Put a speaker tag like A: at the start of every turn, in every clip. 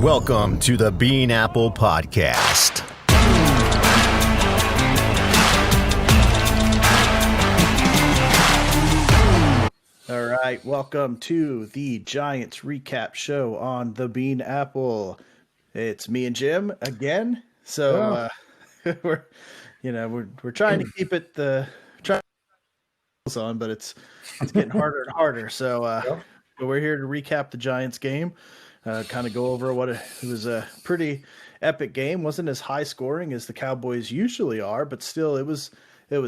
A: Welcome to the Bean Apple Podcast.
B: All right, welcome to the Giants recap show on the Bean Apple. It's me and Jim again. So we're trying to keep it on, but it's getting harder and harder. So but we're here to recap the Giants game. Kind of go over what it was a pretty epic game. Wasn't as high scoring as the Cowboys usually are, but still it was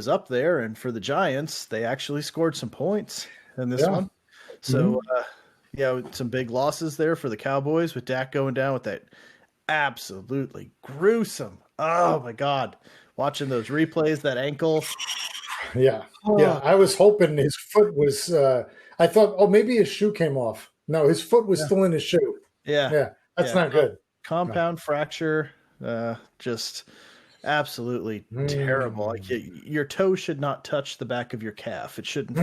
B: up there. And for the Giants, they actually scored some points in this one. So some big losses there for the Cowboys with Dak going down with that absolutely gruesome. Oh my God. Watching those replays, that ankle.
C: Yeah. I was hoping his foot was I thought, maybe his shoe came off. No, his foot was still in his shoe. Yeah. That's not good.
B: Compound fracture, just absolutely terrible. Like your toe should not touch the back of your calf. It shouldn't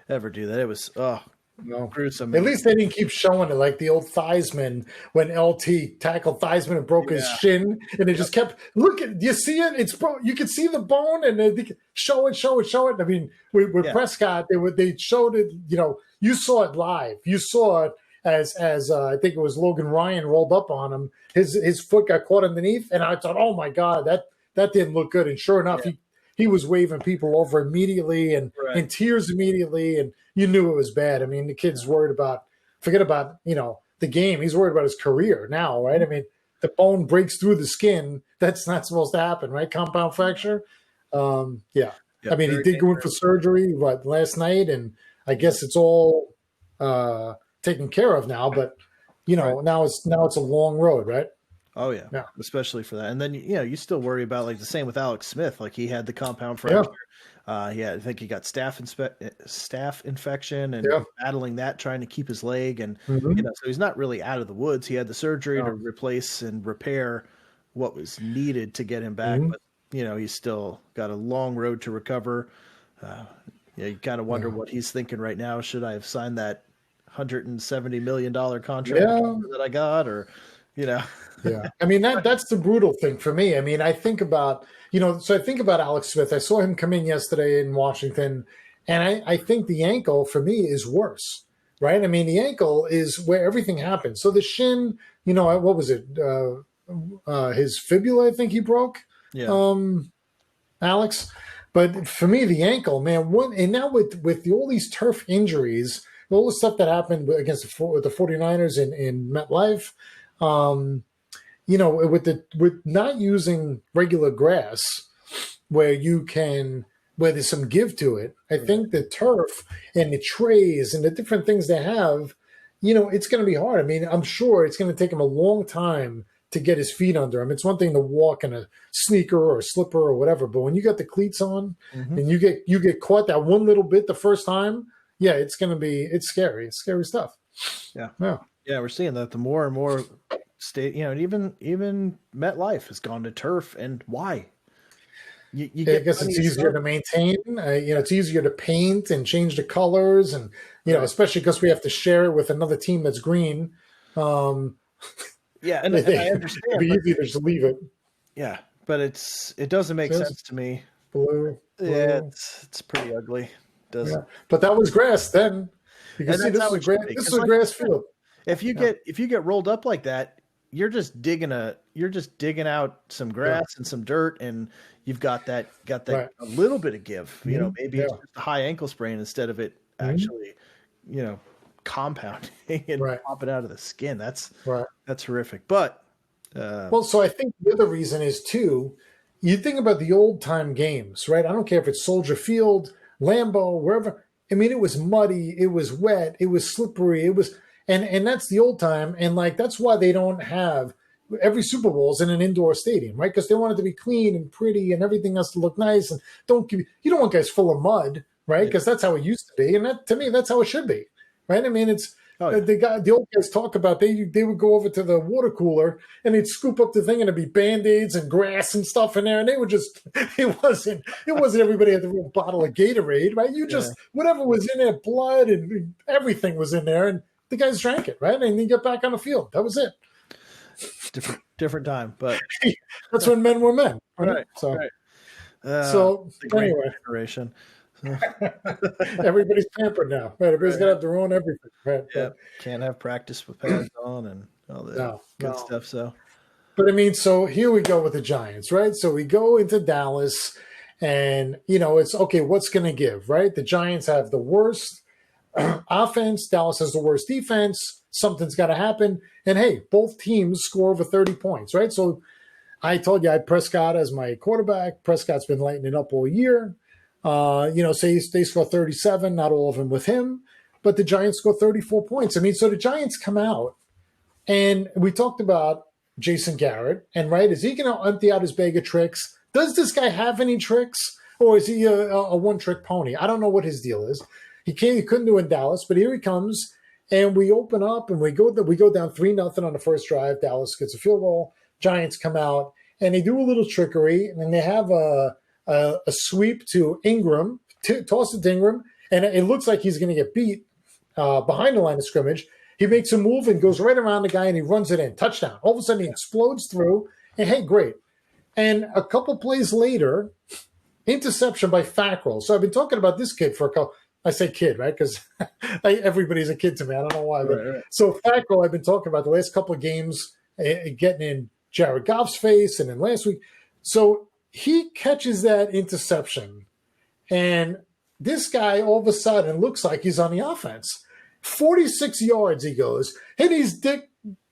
B: ever do that. It was gruesome.
C: At least they didn't keep showing it like the old Theismann when LT tackled Theismann and broke his shin, and they just kept looking. Do you see it? It's you can see the bone, and they show it. I mean, with Prescott, they showed it. You saw it live. You saw it as I think it was Logan Ryan rolled up on him. His foot got caught underneath, and I thought, oh my God, that didn't look good. And sure enough, he was waving people over immediately and in tears immediately, and you knew it was bad. I mean, the kid's worried about forget about the game. He's worried about his career now, right? I mean, the bone breaks through the skin. That's not supposed to happen, right? Compound fracture. I mean, he did go in for surgery last night, and I guess it's all taken care of now. But now it's a long road, right?
B: Oh yeah, especially for that. And then you still worry about like the same with Alex Smith. Like he had the compound fracture. I think he got staph infection and battling that, trying to keep his leg, and so he's not really out of the woods. He had the surgery to replace and repair what was needed to get him back, but he's still got a long road to recover. You kind of wonder what he's thinking right now. Should I have signed that $170 million contract that I got, or
C: I mean, that's the brutal thing for me. I mean, I think about, I think about Alex Smith. I saw him come in yesterday in Washington, and I think the ankle for me is worse, right? I mean, the ankle is where everything happens. So the shin, what was it? His fibula, I think he broke, Alex. But for me, the ankle, man, and now with all these turf injuries, all the stuff that happened against the 49ers in MetLife, with not using regular grass where there's some give to it, I think the turf and the trays and the different things they have, it's going to be hard. I mean, I'm sure it's going to take him a long time to get his feet under him. It's one thing to walk in a sneaker or a slipper or whatever, but when you got the cleats on and you get caught that one little bit the first time, it's scary. It's scary stuff.
B: Yeah, we're seeing that the more and more state, even MetLife has gone to turf, and why? I
C: guess it's easier to maintain. It's easier to paint and change the colors, and especially because we have to share it with another team that's green.
B: And I understand.
C: It'd be easier to just leave it.
B: Yeah, but it doesn't make sense to me.
C: Blue.
B: Yeah, it's pretty ugly. Doesn't.
C: Yeah. But that was grass then. You can see this is a grass field.
B: If you get rolled up like that, you're just digging out some grass and some dirt, and you've got that a little bit of give. Maybe it's just a high ankle sprain instead of it actually, compounding and popping out of the skin. That's horrific. But
C: so I think the other reason is too. You think about the old time games, right? I don't care if it's Soldier Field, Lambeau, wherever. I mean, it was muddy, it was wet, it was slippery, it was. And that's the old time, and that's why they don't have every Super Bowl's in an indoor stadium, right? Because they want it to be clean and pretty, and everything has to look nice. And you don't want guys full of mud, right? Because that's how it used to be, and to me, that's how it should be, right? I mean, it's the old guys talk about they would go over to the water cooler and they'd scoop up the thing, and it'd be Band-Aids and grass and stuff in there, and they would just it wasn't everybody had the real bottle of Gatorade, right? You just whatever was in there, blood and everything was in there, and the guys drank it, right? And he got back on the field. That was it.
B: different time, but
C: that's when men were men.
B: right.
C: So,
B: right.
C: So
B: the great
C: anyway,
B: generation.
C: everybody's pampered now. Right? Everybody's got to have their own everything. Right?
B: Yeah, can't have practice with pads on and all that good stuff. So,
C: but I mean, so here we go with the Giants, right? So we go into Dallas, and it's okay. What's going to give, right? The Giants have the worst offense. Dallas has the worst defense. Something's got to happen. And hey, both teams score over 30 points, right? So I told you I had Prescott as my quarterback. Prescott's been lighting it up all year. Say they score 37, not all of them with him, but the Giants score 34 points. I mean, so the Giants come out, and we talked about Jason Garrett, and right, is he going to empty out his bag of tricks? Does this guy have any tricks, or is he a one-trick pony? I don't know what his deal is. He couldn't do it in Dallas, but here he comes, and we open up, and we go down 3-0 on the first drive. Dallas gets a field goal. Giants come out, and they do a little trickery, and then they have a sweep to Ingram, toss it to Ingram, and it looks like he's going to get beat behind the line of scrimmage. He makes a move and goes right around the guy, and he runs it in. Touchdown. All of a sudden, he explodes through, and hey, great. And a couple plays later, interception by Fackrell. So I've been talking about this kid for a couple. I say kid, right? Because everybody's a kid to me. I don't know why. Right. So Fackrell, I've been talking about the last couple of games, getting in Jared Goff's face, and then last week. So he catches that interception, and this guy all of a sudden looks like he's on the offense. 46 yards he goes, and he's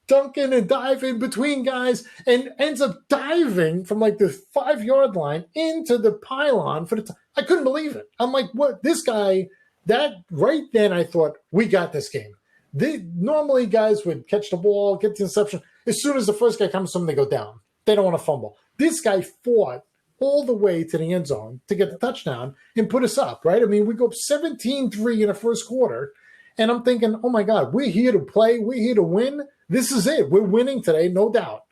C: dunking and diving between guys, and ends up diving from like the 5-yard line into the pylon for the I couldn't believe it. I'm like, what? This guy, that right then I thought, we got this game. Normally guys would catch the ball, get the interception. As soon as the first guy comes to them, they go down. They don't want to fumble. This guy fought all the way to the end zone to get the touchdown and put us up, right? I mean, we go up 17-3 in the first quarter, and I'm thinking, oh, my God, we're here to play. We're here to win. This is it. We're winning today, no doubt.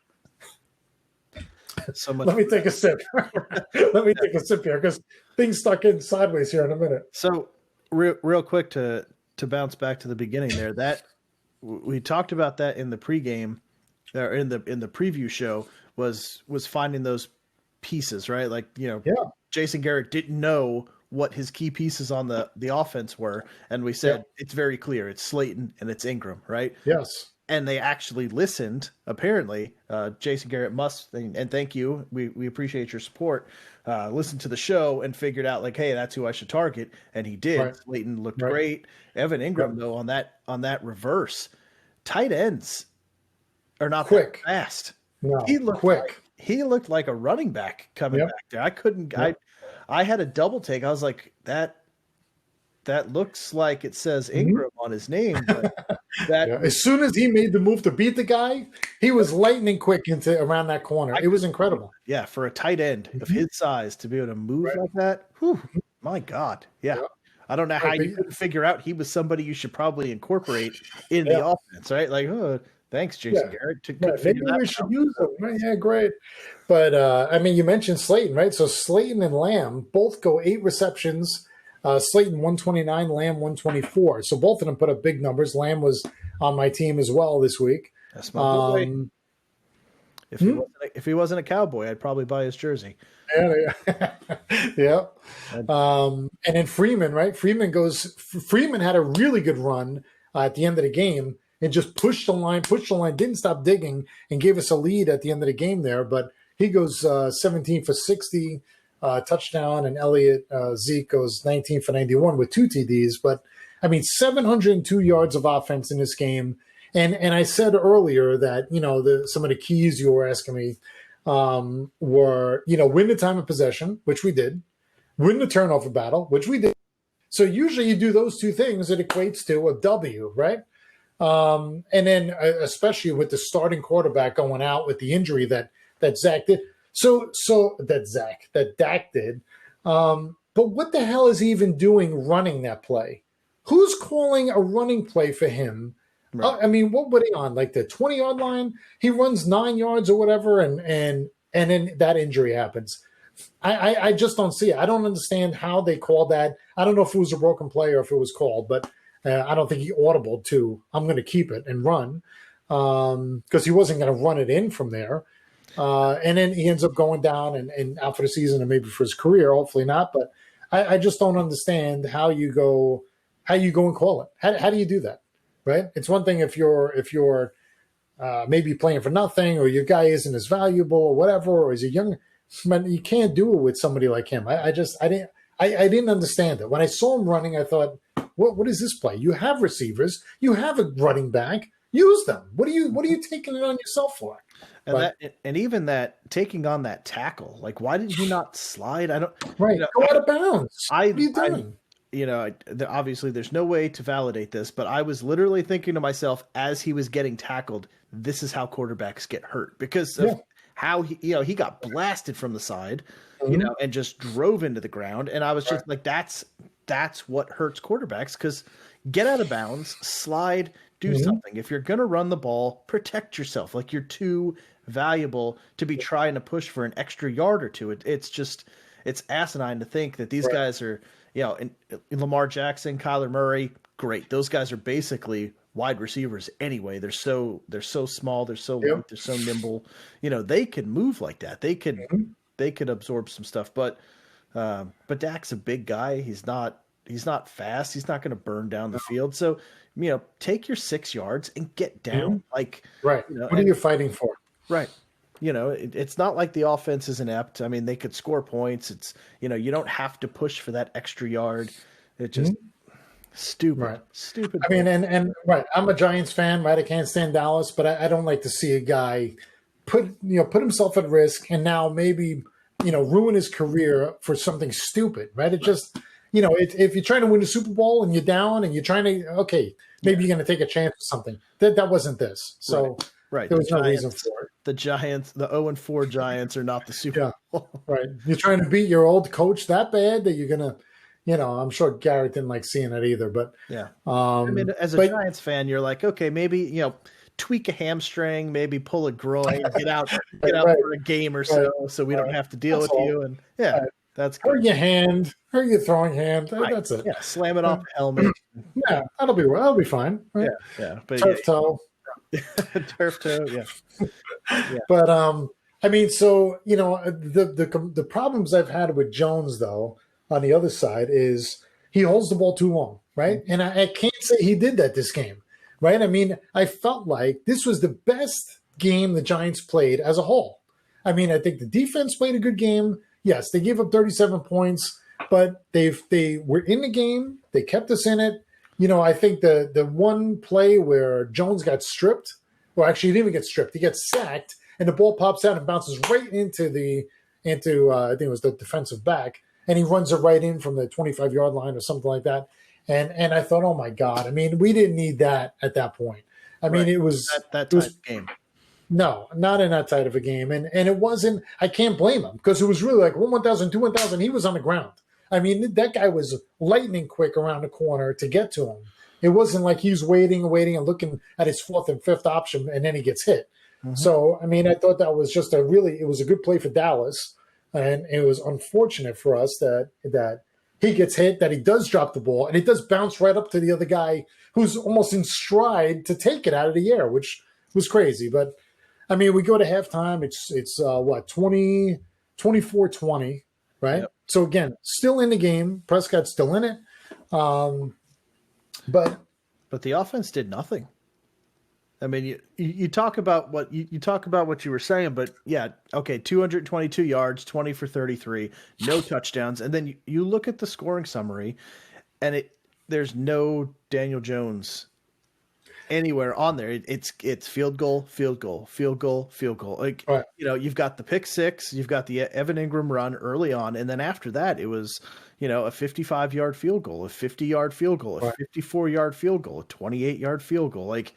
B: So much.
C: Let me take a sip. Let me take a sip here because things stuck in sideways here in a minute.
B: So real quick to bounce back to the beginning there, that we talked about that in the pregame or in the preview show was finding those pieces, right? Like, Jason Garrett didn't know what his key pieces on the offense were. And we said, It's very clear. It's Slayton and it's Ingram, right?
C: Yes.
B: And they actually listened, apparently. Jason Garrett must, and thank you. We appreciate your support. Listened to the show and figured out, like, hey, that's who I should target. And he did. Right. Slayton looked great. Evan Ingram, though, on that reverse, tight ends are not quick, fast.
C: No,
B: he looked quick. He looked like a running back coming back there. I couldn't. I had a double take. I was like, that looks like it says Ingram on his name. But
C: as soon as he made the move to beat the guy, he was lightning quick into around that corner. It was incredible.
B: Yeah, for a tight end of his size to be able to move like that, my God. Yeah. I don't know how you couldn't figure out he was somebody you should probably incorporate in the offense, right? Like, thanks, Jason Garrett.
C: Maybe we should use them. Right? Yeah, great. But, I mean, you mentioned Slayton, right? So Slayton and Lamb both go 8 receptions. Slayton 129, Lamb 124. So both of them put up big numbers. Lamb was on my team as well this week.
B: That's my boy. If he wasn't a Cowboy, I'd probably buy his jersey.
C: Yeah. And then Freeman, right? Freeman had a really good run at the end of the game and just pushed the line, didn't stop digging, and gave us a lead at the end of the game there. But he goes 17 for 60. Touchdown, and Zeke goes 19 for 91 with 2 TDs. But, I mean, 702 yards of offense in this game. And I said earlier that, some of the keys you were asking me were, win the time of possession, which we did, win the turnover battle, which we did. So usually you do those 2 things, it equates to a W, right? And then especially with the starting quarterback going out with the injury that Zach did. So that Dak did. But what the hell is he even doing running that play? Who's calling a running play for him? Right. I mean, what would he on? Like the 20-yard line? He runs 9 yards or whatever, and then that injury happens. I just don't see it. I don't understand how they called that. I don't know if it was a broken play or if it was called, but I don't think he audibled to, I'm going to keep it and run. because he wasn't going to run it in from there. And then he ends up going down and out for the season and maybe for his career. Hopefully not. But I just don't understand how you go and call it. How do you do that? Right? It's one thing if you're maybe playing for nothing, or your guy isn't as valuable or whatever, or he's a young man. You can't do it with somebody like him. I didn't understand it. When I saw him running, I thought, what is this play? You have receivers, you have a running back, use them. What are you taking it on yourself for?
B: And even that taking on that tackle, like, why did you not slide? I don't
C: right. Go out of bounds. What are you doing?
B: Obviously there's no way to validate this, but I was literally thinking to myself as he was getting tackled, this is how quarterbacks get hurt, because of how he got blasted from the side, and just drove into the ground. And I was just like, that's what hurts quarterbacks, because get out of bounds, slide, do something. If you're going to run the ball, protect yourself. Like, you're too valuable to be trying to push for an extra yard or two. It's asinine to think that these guys are, in Lamar Jackson, Kyler Murray, great. Those guys are basically wide receivers anyway. They're so small, they're so light, they're so nimble. They can move like that. They could absorb some stuff. But Dak's a big guy. He's not fast. He's not going to burn down the field. So, take your 6 yards and get down. Like,
C: right. What are you fighting for?
B: Right. It's not like the offense is inept. I mean, they could score points. It's, you don't have to push for that extra yard. It just stupid.
C: Right.
B: Stupid.
C: I mean, and right. I'm a Giants fan, right? I can't stand Dallas, but I don't like to see a guy put himself at risk and now maybe, ruin his career for something stupid, right? It just, if you're trying to win a Super Bowl and you're down and you're trying to, maybe you're going to take a chance or something. That wasn't this. So
B: right.
C: There was no reason for it.
B: The Giants, the 0-4 Giants are not the Super Bowl.
C: Right. You're trying to beat your old coach that bad that you're going to, I'm sure Garrett didn't like seeing it either, but
B: yeah. I mean, as a Giants fan, you're like, okay, maybe, tweak a hamstring, maybe pull a groin, get out for a game or so we don't have to deal with you. And that's good.
C: Hurt your hand, hurt your throwing hand. That's it.
B: Yeah, slam it off the helmet.
C: Yeah, that'll be fine. Right?
B: Yeah. But
C: turf toe.
B: Turf toe, yeah.
C: But I mean, so the problems I've had with Jones though on the other side is he holds the ball too long, right? And I can't say he did that this game, right? I mean, I felt like this was the best game the Giants played as a whole. I mean, I think the defense played a good game. Yes, they gave up 37 points, but they were in the game. They kept us in it. I think the one play where Jones got stripped, well, actually he didn't even get stripped. He gets sacked, and the ball pops out and bounces right into I think it was the defensive back, and he runs it right in from the 25-yard line or something like that. And I thought, oh my God! I mean, we didn't need that at that point. I mean, it was
B: that type of game.
C: No, not in that tight of a game, and it wasn't. I can't blame him because it was really like 1,000, 2,000. He was on the ground. I mean, that guy was lightning quick around the corner to get to him. It wasn't like he was waiting and looking at his fourth and fifth option, and then he gets hit. Mm-hmm. So, I mean, I thought that was just it was a good play for Dallas, and it was unfortunate for us that he gets hit, that he does drop the ball, and it does bounce right up to the other guy who's almost in stride to take it out of the air, which was crazy. But, I mean, we go to halftime. It's 24-20, right? Yep. So, again, still in the game. Prescott's still in it. But
B: the offense did nothing. I mean, you talk about what you talk about what you were saying, but yeah, okay, 222 yards, 20 for 33, no touchdowns, and then you look at the scoring summary, and there's no Daniel Jones anywhere on there. It's field goal, field goal, field goal, field goal. Like right. You've got the pick six, you've got the Evan Ingram run early on, and then after that, it was a 55-yard field goal, a 50-yard field goal, a 54-yard field goal, a 28-yard field goal, like.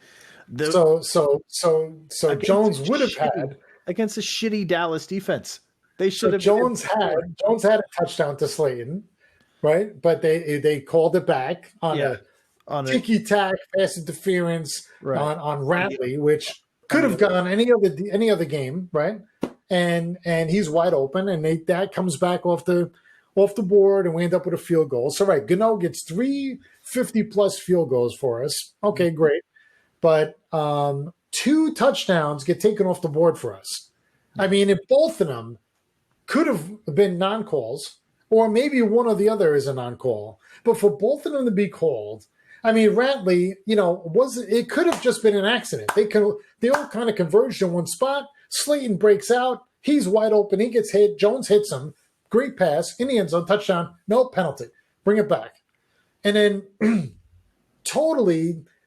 C: So Jones would have had
B: against a shitty Dallas defense. They should have.
C: Jones had a touchdown to Slayton, right? But they called it back on a ticky-tack pass interference on Ratley, which could have gone any other game, right? And he's wide open, and that comes back off the board, and we end up with a field goal. So Gano gets 3 50-plus field goals for us. Okay, great. But 2 touchdowns get taken off the board for us. I mean, if both of them could have been non-calls, or maybe one or the other is a non-call, but for both of them to be called, I mean, Ratley, it could have just been an accident. They all kind of converged in one spot. Slayton breaks out. He's wide open. He gets hit. Jones hits him. Great pass in the end zone, touchdown. No penalty. Bring it back. And then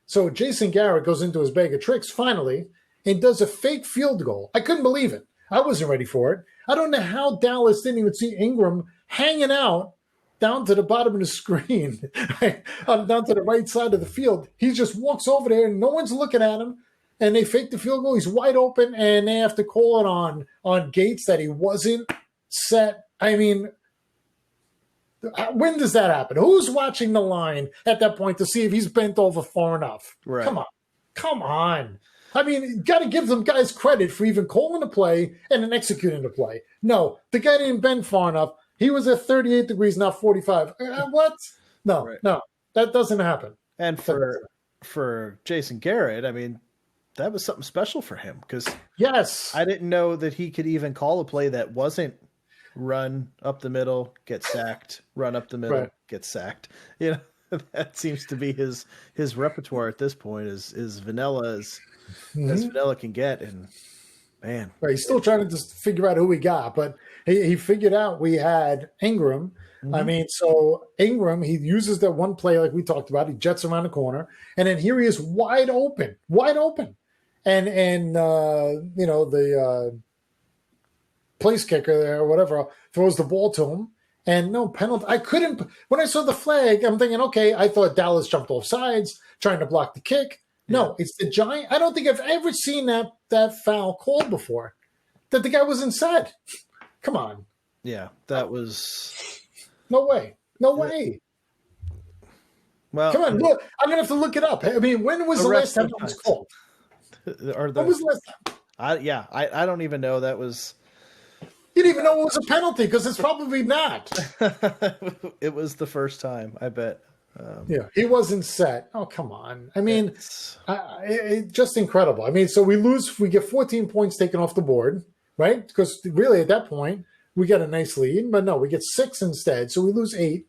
C: so Jason Garrett goes into his bag of tricks finally and does a fake field goal. I couldn't believe it. I wasn't ready for it. I don't know how Dallas didn't even see Ingram hanging out down to the bottom of the screen, down to the right side of the field. He just walks over there and no one's looking at him. And they fake the field goal. He's wide open, and they have to call it on Gates that he wasn't set. I mean, when does that happen? Who's watching the line at that point to see if he's bent over far enough?
B: Right.
C: Come on. I mean, you got to give them guys credit for even calling the play and then executing the play. No, the guy didn't bend far enough. He was at 38 degrees, not 45. What? No,
B: right.
C: No, that doesn't happen.
B: And for Jason Garrett, I mean, that was something special for him because
C: yes,
B: I didn't know that he could even call a play that wasn't run up the middle, get sacked, run up the middle,
C: right.
B: Get sacked. That seems to be his repertoire at this point is vanilla as vanilla can get. And man,
C: right, he's still trying to just figure out who we got, but he figured out we had Ingram. Mm-hmm. I mean, so Ingram, he uses that one play like we talked about. He jets around the corner, and then here he is wide open. And the place kicker there or whatever throws the ball to him, and no penalty. When I saw the flag, I'm thinking, okay, I thought Dallas jumped off sides trying to block the kick. No, It's the Giant. I don't think I've ever seen that foul called before, that the guy wasn't set. Come on.
B: Yeah, that was...
C: No way.
B: Well,
C: come on, look. I'm going to have to look it up. I mean, when was the last time it was called? When was the last time?
B: I don't even know that was...
C: You didn't even know it was a penalty because it's probably not.
B: It was the first time, I bet.
C: He wasn't set. Oh, come on. I mean, it's just incredible. I mean, so we get 14 points taken off the board, right? Because really at that point, we get a nice lead, but no, we get 6 instead. So we lose 8.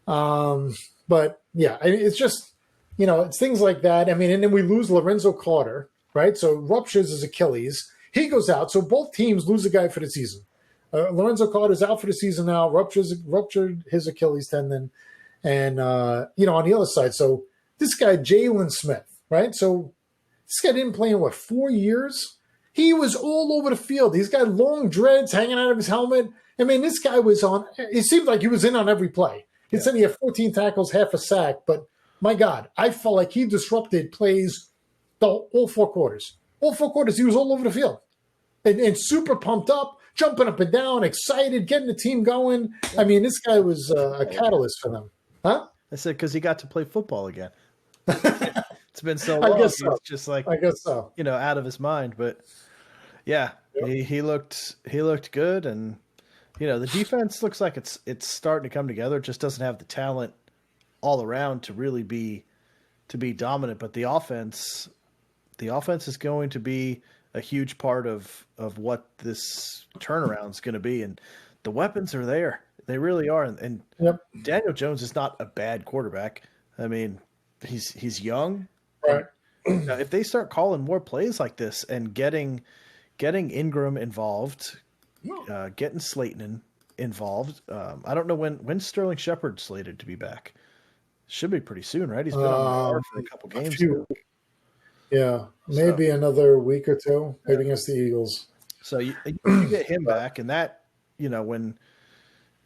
C: But yeah, it's just, it's things like that. I mean, and then we lose Lorenzo Carter, right? So ruptures his Achilles. He goes out. So both teams lose a guy for the season. Lorenzo Carter's out for the season now, ruptured his Achilles tendon. And, on the other side, so this guy, Jalen Smith, right? So this guy didn't play in, 4 years? He was all over the field. He's got long dreads hanging out of his helmet. I mean, this guy was it seemed like he was in on every play. He said he had 14 tackles, half a sack, but my God, I felt like he disrupted plays all 4 quarters. All 4 quarters, he was all over the field. And super pumped up, jumping up and down, excited, getting the team going. I mean, this guy was a catalyst for them. Huh?
B: I said because he got to play football again. It's been so long.
C: I guess so.
B: He's just like,
C: I guess so.
B: Out of his mind. But yeah, he looked good, and the defense looks like it's starting to come together. It just doesn't have the talent all around to really be dominant. But the offense is going to be a huge part of what this turnaround is going to be, and the weapons are there. They really are, and Daniel Jones is not a bad quarterback. I mean, he's young.
C: Right.
B: If they start calling more plays like this and getting Ingram involved, getting Slayton involved, I don't know when Sterling Shepard's slated to be back. Should be pretty soon, right? He's been on the IR for a couple games.
C: Yeah, maybe another week or two, maybe against the Eagles.
B: So you get him back, and that when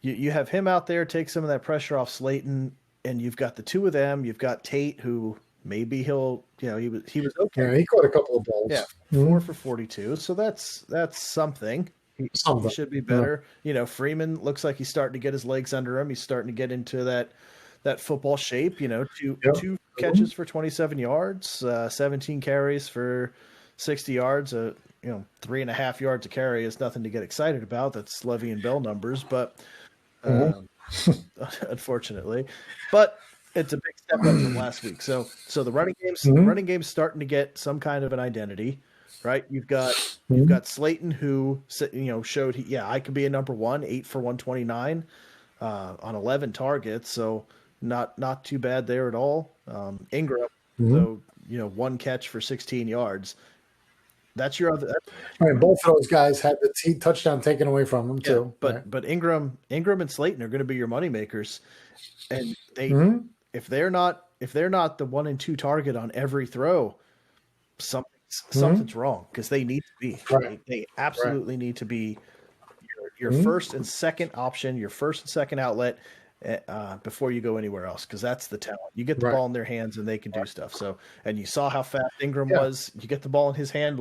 B: you have him out there, take some of that pressure off Slayton, and you've got the two of them. You've got Tate, who maybe he was okay.
C: Yeah, he caught a couple of balls.
B: Yeah, 4 for 42. So that's something. He should be better. Yeah. Freeman looks like he's starting to get his legs under him. He's starting to get into that football shape. Two catches for 27 yards, 17 carries for 60 yards. 3.5 yards a carry is nothing to get excited about. That's Le'Veon Bell numbers, but unfortunately, but it's a big step up from last week. So the running game's starting to get some kind of an identity, right? You've got Slayton, who showed I could be a number one, 8 for 129 on 11 targets, so not too bad there at all. Ingram, so one catch for 16 yards. That's your other.
C: I mean, both of those guys had the touchdown taken away from them too.
B: But Ingram and Slayton are going to be your money makers, and they if they're not the 1 and 2 target on every throw, something's wrong, because they need to be.
C: Right.
B: They absolutely need to be your first and second option, your first and second outlet before you go anywhere else, because that's the talent. You get the ball in their hands and they can do stuff. So, and you saw how fast Ingram was. You get the ball in his hand,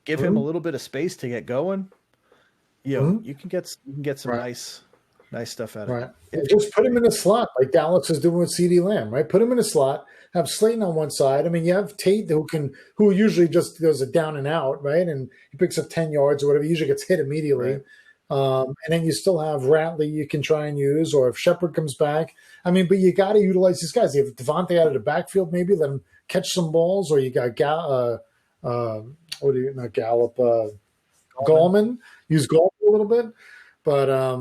B: give him a little bit of space to get going. You can get some nice stuff out of it.
C: And just put him in a slot like Dallas is doing with CeeDee Lamb, right? Put him in a slot. Have Slayton on one side. I mean, you have Tate who usually just goes a down and out, right? And he picks up 10 yards or whatever. He usually gets hit immediately. Right. And then you still have Ratley you can try and use, or if Shepard comes back. I mean, but you got to utilize these guys. You have Devontae out of the backfield, maybe let him catch some balls, or you got Gallup, Gallman. Use Gallman a little bit, but I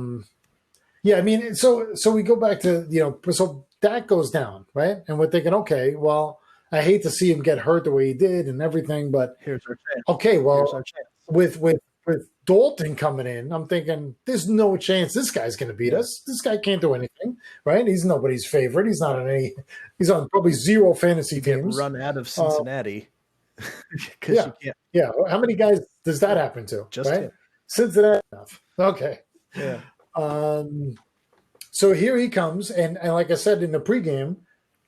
C: mean, so we go back to so Dak goes down, right, and we're thinking, okay, well, I hate to see him get hurt the way he did and everything, but
B: here's our chance.
C: Okay, well,
B: here's our chance.
C: With Dalton coming in, I'm thinking there's no chance this guy's going to beat us. This guy can't do anything, right? He's nobody's favorite. He's not on any. He's on probably 0 fantasy teams.
B: Run out of Cincinnati.
C: You can't. Yeah. How many guys does that happen to?
B: Just
C: right?
B: him.
C: Cincinnati enough. Okay.
B: Yeah.
C: So here he comes, and like I said in the pregame,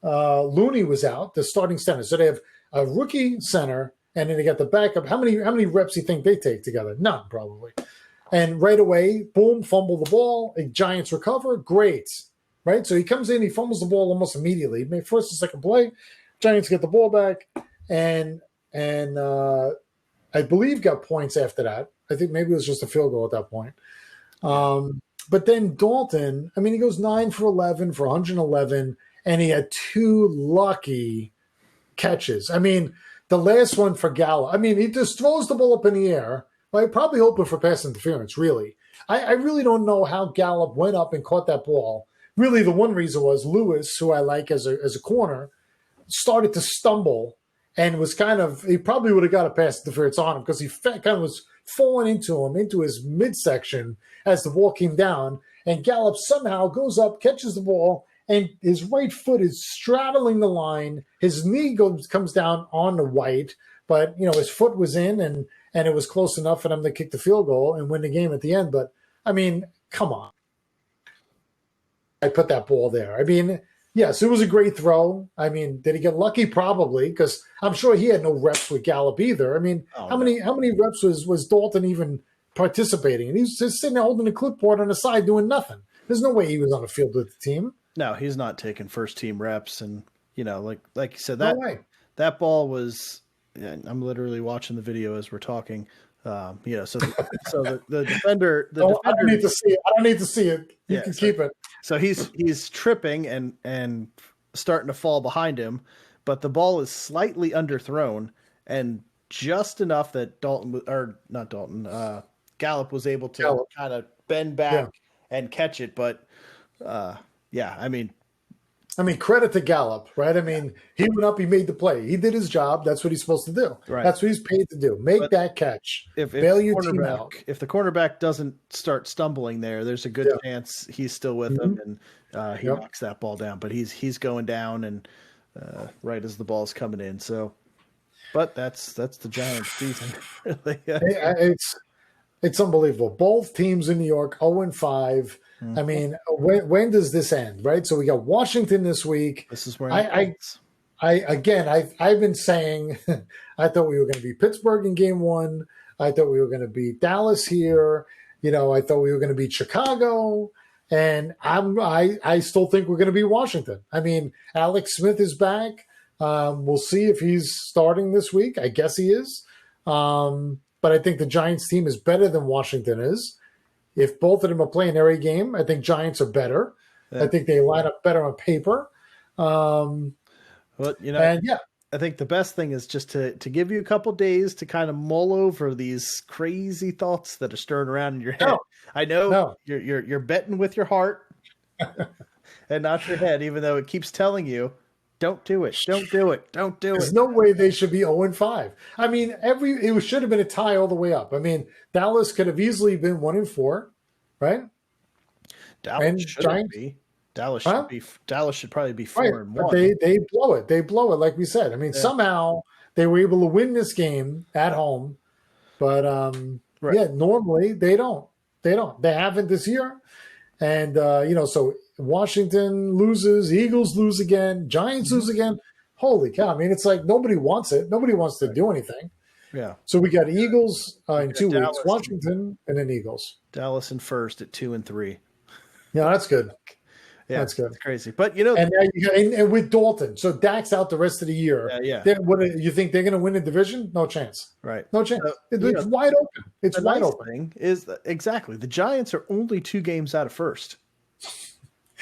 C: Looney was out, the starting center. So they have a rookie center. And then they got the backup. How many reps do you think they take together? None, probably. And right away, boom, fumble the ball. The Giants recover. Great. Right? So he comes in, he fumbles the ball almost immediately. First and second play, Giants get the ball back. And I believe got points after that. I think maybe it was just a field goal at that point. But then Dalton, I mean, he goes 9 for 11 for 111, and he had 2 lucky catches. I mean, the last one for Gallup, I mean, he just throws the ball up in the air, right? Probably hoping for pass interference, really. I really don't know how Gallup went up and caught that ball. Really, the one reason was Lewis, who I like as a corner, started to stumble and was he probably would have got a pass interference on him, because he kind of was falling into his midsection as the ball came down. And Gallup somehow goes up, catches the ball, and his right foot is straddling the line. His knee comes down on the white, but his foot was in, and it was close enough for them to kick the field goal and win the game at the end. But I mean, come on! I put that ball there. I mean, yes, it was a great throw. I mean, did he get lucky? Probably, because I'm sure he had no reps with Gallup either. I mean, how many reps was Dalton even participating? And he was just sitting there holding a clipboard on the side doing nothing. There's no way he was on the field with the team.
B: No, he's not taking first team reps, and like you said, that ball was. I'm literally watching the video as we're talking. So the defender.
C: I don't need to see it. I don't need to see it. You can keep it.
B: So he's tripping and starting to fall behind him, but the ball is slightly underthrown, and just enough that Gallup was able to kind of bend back and catch it, but. I mean, credit to Gallup, right? I mean, he went up, he made the play. He did his job. That's what he's supposed to do. Right. That's what he's paid to do. Make that catch. Bail your team out. If the cornerback doesn't start stumbling there's a good chance he's still with him, and he knocks that ball down. But he's going down, and right as the ball's coming in. So, but that's the Giants' season. Really,
C: it's unbelievable. Both teams in New York 0-5. I mean, when does this end, right? So we got Washington this week.
B: This is where
C: I've been saying I thought we were going to beat Pittsburgh in game 1. I thought we were going to beat Dallas here. I thought we were going to beat Chicago, and I still think we're going to beat Washington. I mean, Alex Smith is back. We'll see if he's starting this week. I guess he is. But I think the Giants team is better than Washington is. If both of them are playing every game, I think Giants are better. Yeah. I think they line up better on paper.
B: Well,
C: And yeah,
B: I think the best thing is just to give you a couple days to kind of mull over these crazy thoughts that are stirring around in your head. I know you're betting with your heart and not your head, even though it keeps telling you, don't do it, don't do it, don't do it.
C: There's no way they should be 0-5. I mean, it should have been a tie all the way up. I mean, Dallas could have easily been 1-4, right?
B: Dallas should be. Dallas should probably be 4-1.
C: But they blow it. They blow it, like we said. I mean, somehow they were able to win this game at home, but yeah, normally they don't. They don't. They haven't this year, and so Washington loses, Eagles lose again, Giants lose again. Holy cow! I mean, it's like nobody wants it. Nobody wants to do anything.
B: Yeah.
C: So we got Eagles in 2 weeks, Washington, and then Eagles.
B: Dallas in first at 2-3.
C: Yeah, that's good.
B: Yeah,
C: that's good.
B: It's crazy. But
C: and with Dalton, so Dak's out the rest of the year.
B: Yeah.
C: What you think they're going to win the division? No chance.
B: Right.
C: No chance. It's wide open. It's wide open.
B: Thing is exactly the Giants are only 2 games out of first.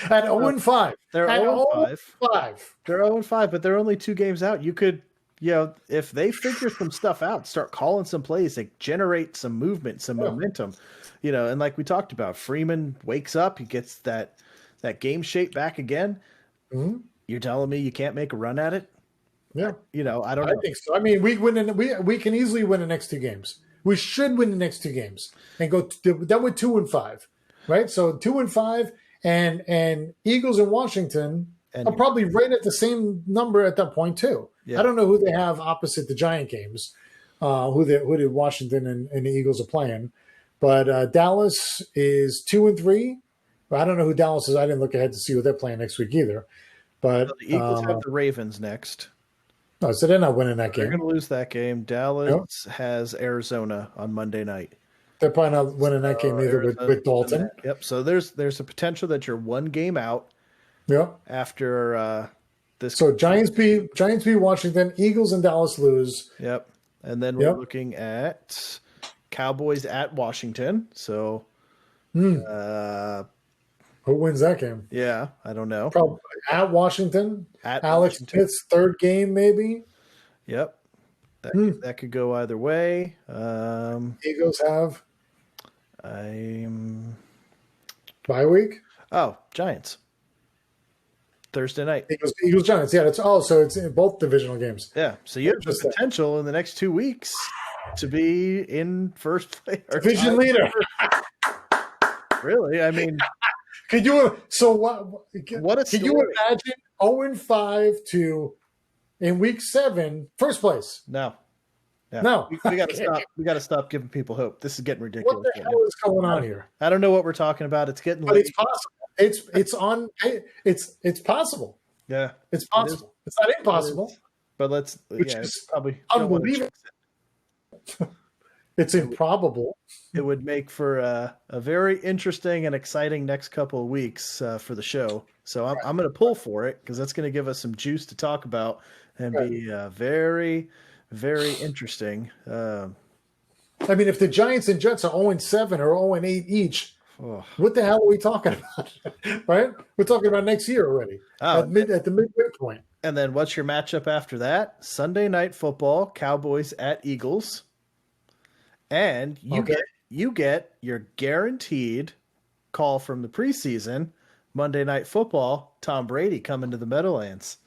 C: At 0-5.
B: They're 0-5. They're 0-5, but they're only 2 games out. You could, if they figure some stuff out, start calling some plays, like generate some movement, some momentum, and like we talked about, Freeman wakes up, he gets that game shape back again. Mm-hmm. You're telling me you can't make a run at it?
C: Yeah.
B: I don't know.
C: I think so. I mean, we can easily win the next 2 games. We should win the next 2 games and go then with 2-5, right? So 2-5 and Eagles and Washington are probably right at the same number at that point too. Yeah. I don't know who they have opposite the Giant games, who the Washington and the Eagles are playing, but Dallas is 2-3. I don't know who Dallas is. I didn't look ahead to see what they're playing next week either. But
B: the Eagles have the Ravens next.
C: Oh, so they're not winning that game.
B: They're going to lose that game. Dallas has Arizona on Monday night.
C: They're probably not winning that game either with Dalton.
B: Yep. So there's a potential that you're 1 game out.
C: Yep.
B: After this.
C: So Giants beat Washington. Eagles and Dallas lose.
B: Yep. And then we're looking at Cowboys at Washington. So.
C: Who wins that game?
B: Yeah, I don't know.
C: Probably at Washington. At Alex Smith's 3rd game, maybe.
B: Yep. That could go either way.
C: Eagles have. Bye week.
B: Oh, Giants. Thursday night.
C: Eagles Giants. Yeah, so it's in both divisional games.
B: Yeah, so you have the potential in the next 2 weeks to be in first place.
C: Division leader.
B: Really? I mean.
C: Could you? So what?
B: Can
C: you imagine 0-5 to in week 7, first place?
B: No. We got to stop. We got to stop giving people hope. This is getting ridiculous.
C: What the hell is going on here?
B: I don't know what we're talking about. It's getting late.
C: But it's possible. It's possible.
B: Yeah,
C: it's possible. It's not impossible.
B: But let's.
C: It's
B: probably
C: unbelievable. It's improbable.
B: It would make for a very interesting and exciting next couple of weeks for the show. So I'm going to pull for it because that's going to give us some juice to talk about and be very, very interesting.
C: I mean, if the Giants and Jets are 0-7 or 0-8 each, what the hell are we talking about? Right? We're talking about next year already at the midway point.
B: And then what's your matchup after that? Sunday Night Football, Cowboys at Eagles. And you get your guaranteed call from the preseason, Monday Night Football, Tom Brady coming to the Meadowlands.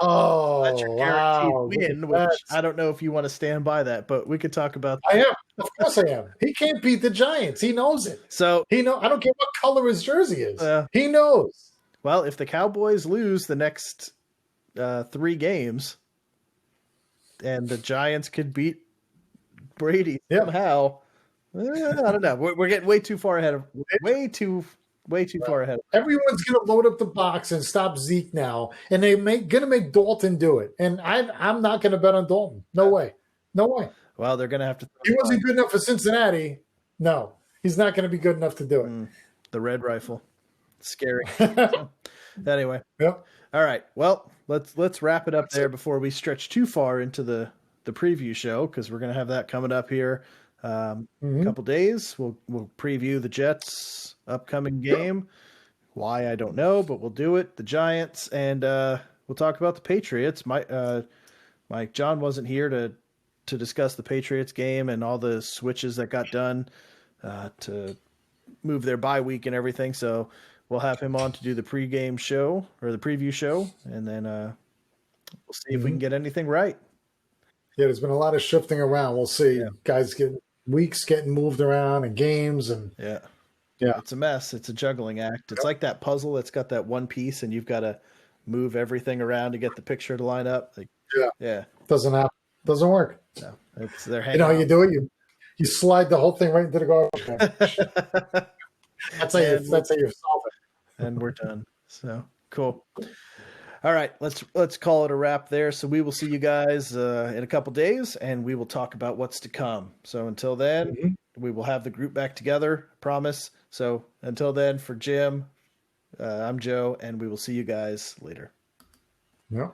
C: Oh,
B: that's your guaranteed win, which I don't know if you want to stand by that, but we could talk about that.
C: I am. Of course I am. He can't beat the Giants. He knows it.
B: So
C: I don't care what color his jersey is. He knows.
B: Well, if the Cowboys lose the next 3 games and the Giants could beat Brady somehow. I don't know. We're getting way too far ahead of far ahead.
C: Everyone's going to load up the box and stop Zeke now, and they're going to make Dalton do it. And I'm not going to bet on Dalton. No way.
B: Well, they're going to have to.
C: He wasn't good enough for Cincinnati. No, he's not going to be good enough to do it.
B: The red rifle, scary. Anyway.
C: Yep.
B: All right. Well, let's wrap it up there before we stretch too far into the preview show, because we're going to have that coming up here a couple days. We'll preview the Jets' upcoming game. Why, I don't know, but we'll do it. The Giants, and we'll talk about the Patriots. Mike John wasn't here to discuss the Patriots game and all the switches that got done to move their bye week and everything. So we'll have him on to do the pregame show or the preview show, and then we'll see if we can get anything right.
C: Yeah, there's been a lot of shifting around. We'll see. Yeah. Guys weeks getting moved around and games and
B: yeah. It's a mess. It's a juggling act. It's like that puzzle that's got that one piece and you've got to move everything around to get the picture to line up. Like, yeah.
C: Doesn't happen. Doesn't work.
B: No. They're hanging.
C: You know how you do it? You slide the whole thing right into the garbage. That's how you solve it.
B: And we're done. So cool. All right, let's call it a wrap there. So we will see you guys in a couple days, and we will talk about what's to come. So until then, we will have the group back together, promise. So until then, for Jim, I'm Joe, and we will see you guys later.
C: Yeah.